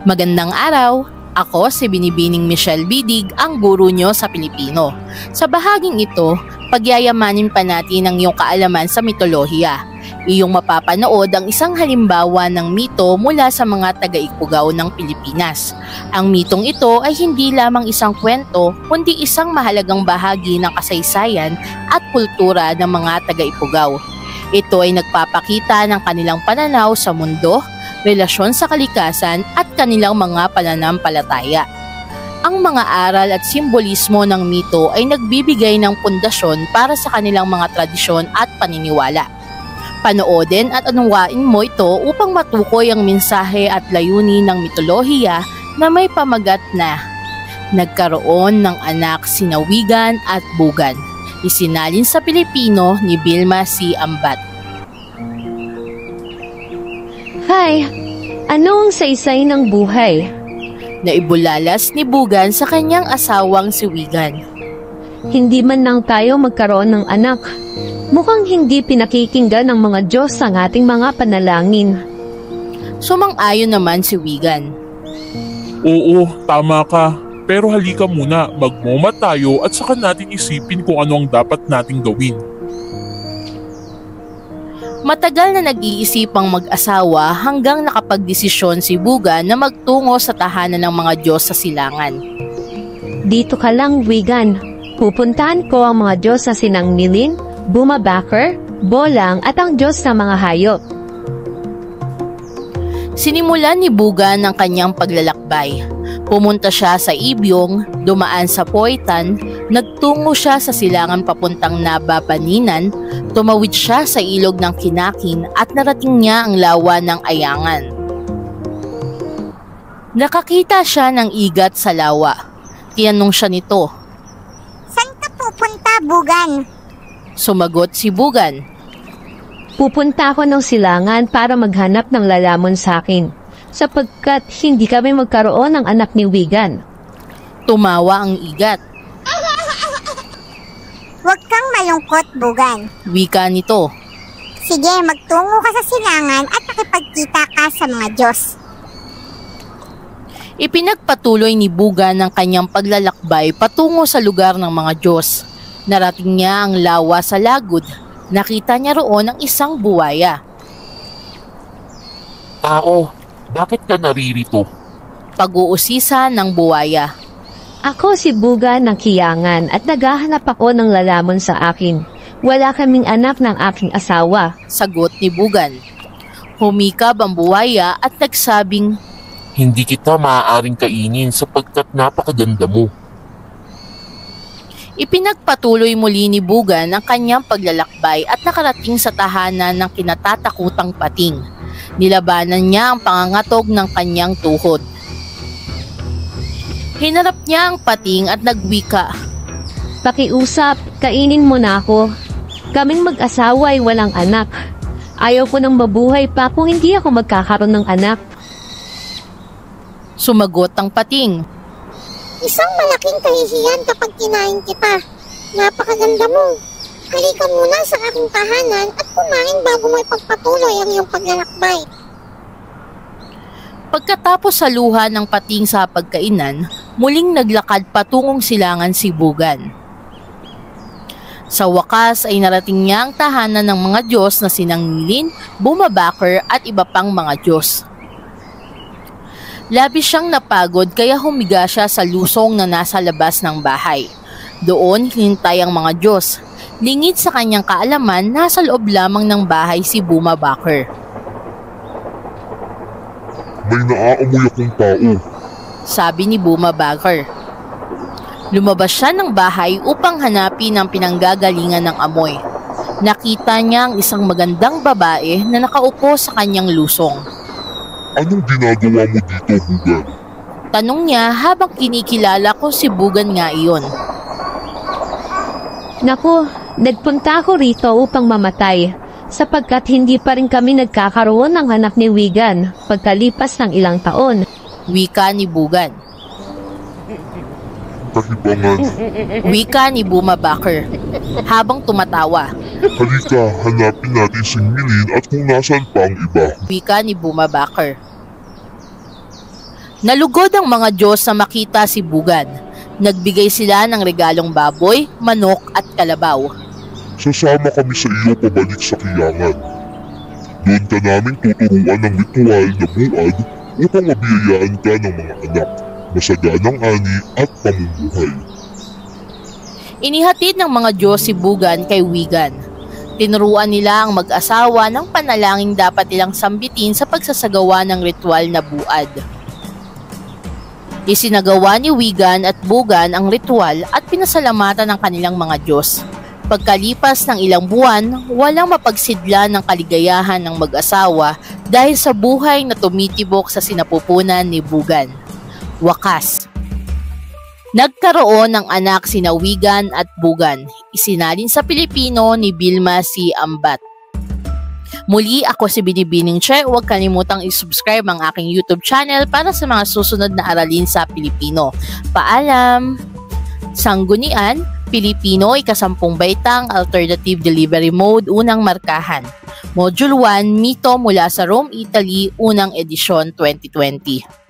Magandang araw! Ako si Binibining Michelle Bidig, ang guro nyo sa Pilipino. Sa bahaging ito, pagyayamanin pa natin ang iyong kaalaman sa mitolohiya. Iyong mapapanood ang isang halimbawa ng mito mula sa mga taga-Igpugaw ng Pilipinas. Ang mitong ito ay hindi lamang isang kwento, kundi isang mahalagang bahagi ng kasaysayan at kultura ng mga taga-Igpugaw. Ito ay nagpapakita ng kanilang pananaw sa mundo, relasyon sa kalikasan at kanilang mga pananampalataya. Ang mga aral at simbolismo ng mito ay nagbibigay ng pundasyon para sa kanilang mga tradisyon at paniniwala. Panoodin at unawain mo ito upang matukoy ang mensahe at layunin ng mitolohiya na may pamagat na nagkaroon ng anak sina Wigan at Bugan. Isinalin sa Pilipino ni Vilma C. Ambat. Hi! Ano ang saysay ng buhay? Naibulalas ni Bugan sa kanyang asawang si Wigan. Hindi man lang tayo magkaroon ng anak. Mukhang hindi pinakikinggan ng mga Diyos ang ating mga panalangin. Sumang-ayon naman si Wigan. Oo, tama ka. Pero halika muna, magmoma tayo at saka natin isipin kung ano ang dapat nating gawin. Matagal na nag-iisipang mag-asawa hanggang nakapagdesisyon si Bugan na magtungo sa tahanan ng mga Diyos sa silangan. Dito ka lang, Wigan. Pupuntahan ko ang mga Diyos sa Sinangnilin, Bumabaker, Bolang at ang Diyos ng mga hayop. Sinimulan ni Bugan ang kanyang paglalakbay. Pumunta siya sa Ibyong, dumaan sa Poitan, nagtungo siya sa silangan papuntang Nababaninan, tumawid siya sa ilog ng Kinakin at narating niya ang lawa ng Ayangan. Nakakita siya ng igat sa lawa. Tinanong siya nito. Saan ka pupunta, Bugan? Sumagot si Bugan. Pupunta ako ng silangan para maghanap ng lalamon sa akin, sapagkat hindi kami magkaroon ng anak ni Wigan. Tumawa ang igat. Huwag kang malungkot, Bugan. Wika nito. Sige, magtungo ka sa silangan at nakipagkita ka sa mga Diyos. Ipinagpatuloy ni Bugan ang kanyang paglalakbay patungo sa lugar ng mga Diyos. Narating niya ang lawa sa lagod. Nakita niya roon ang isang buwaya. Tao, bakit ka naririto? Pag-uusisa ng buwaya. Ako si Bugan ng Kiyangan at naghahanap ako ng lalamon sa akin. Wala kaming anak ng aking asawa. Sagot ni Bugan. Humikab ang buwaya at nagsabing, Hindi kita maaaring kainin sapagkat napakaganda mo. Ipinagpatuloy muli ni Bugan ang kanyang paglalakbay at nakarating sa tahanan ng kinatatakutang pating. Nilabanan niya ang pangangatog ng kanyang tuhod. Hinarap niya ang pating at nagwika. Pakiusap, kainin mo na ako. Kaming mag-asawa ay walang anak. Ayaw ko nang mabuhay pa kung hindi ako magkakaroon ng anak. Sumagot ang pating. Isang malaking kahihiyan kapag kinain kita. Napakaganda mo. Halika muna sa aking tahanan at kumain bago mo ipagpatuloy ang iyong paglalakbay. Pagkatapos sa luha ng pating sa pagkainan, muling naglakad patungong silangan si Bugan. Sa wakas ay narating niya ang tahanan ng mga Diyos na Sinangnilin, Bumabaker at iba pang mga Diyos. Labis siyang napagod kaya humiga siya sa lusong na nasa labas ng bahay. Doon hinintay ang mga Diyos. Lingid sa kanyang kaalaman, nasa loob lamang ng bahay si Bumabaker. May naaamoy akong tao. Sabi ni Bumabaker. Lumabas siya ng bahay upang hanapin ang pinanggagalingan ng amoy. Nakita niya ang isang magandang babae na nakaupo sa kanyang lusong. Anong ginagawa mo dito, Bugan? Tanong niya habang kinikilala ko si Bugan nga iyon. Naku, nagpunta ako rito upang mamatay, sapagkat hindi pa rin kami nagkakaroon ng anak ni Wigan pagkalipas ng ilang taon. Wika ni Bugan. Kahibangan. Wika ni Bumabaker habang tumatawa. Halika, hanapin natin si Milin at kung nasaan pa ang iba. Wika ni Bumabaker. Nalugod ang mga Diyos na makita si Bugan. Nagbigay sila ng regalong baboy, manok at kalabaw. Sasama kami sa iyo pabalik sa kilangan. Doon ka naming tuturuan ng ritual na buad upang mabiyayaan ka ng mga anak, masaganang ani at pamumuhay. Inihatid ng mga Diyos si Bugan kay Wigan. Tinuruan nila ang mag-asawa ng panalangin dapat nilang sambitin sa pagsasagawa ng ritual na buad. Isinagawa ni Wigan at Bugan ang ritual at pinasalamatan ng kanilang mga Diyos. Pagkalipas ng ilang buwan, walang mapagsidla ng kaligayahan ng mag-asawa dahil sa buhay na tumitibok sa sinapupunan ni Bugan. Wakas. Nagkaroon ng anak sina Wigan at Bugan. Isinalin sa Pilipino ni Vilma C. Ambat. Muli ako si Binibining Che. Huwag kalimutang i-subscribe ang aking YouTube channel para sa mga susunod na aralin sa Pilipino. Paalam! Sanggunian, Pilipino, ikasampung baitang, Alternative Delivery Mode, unang markahan. Module 1, Mito mula sa Rome, Italy, unang edisyon 2020.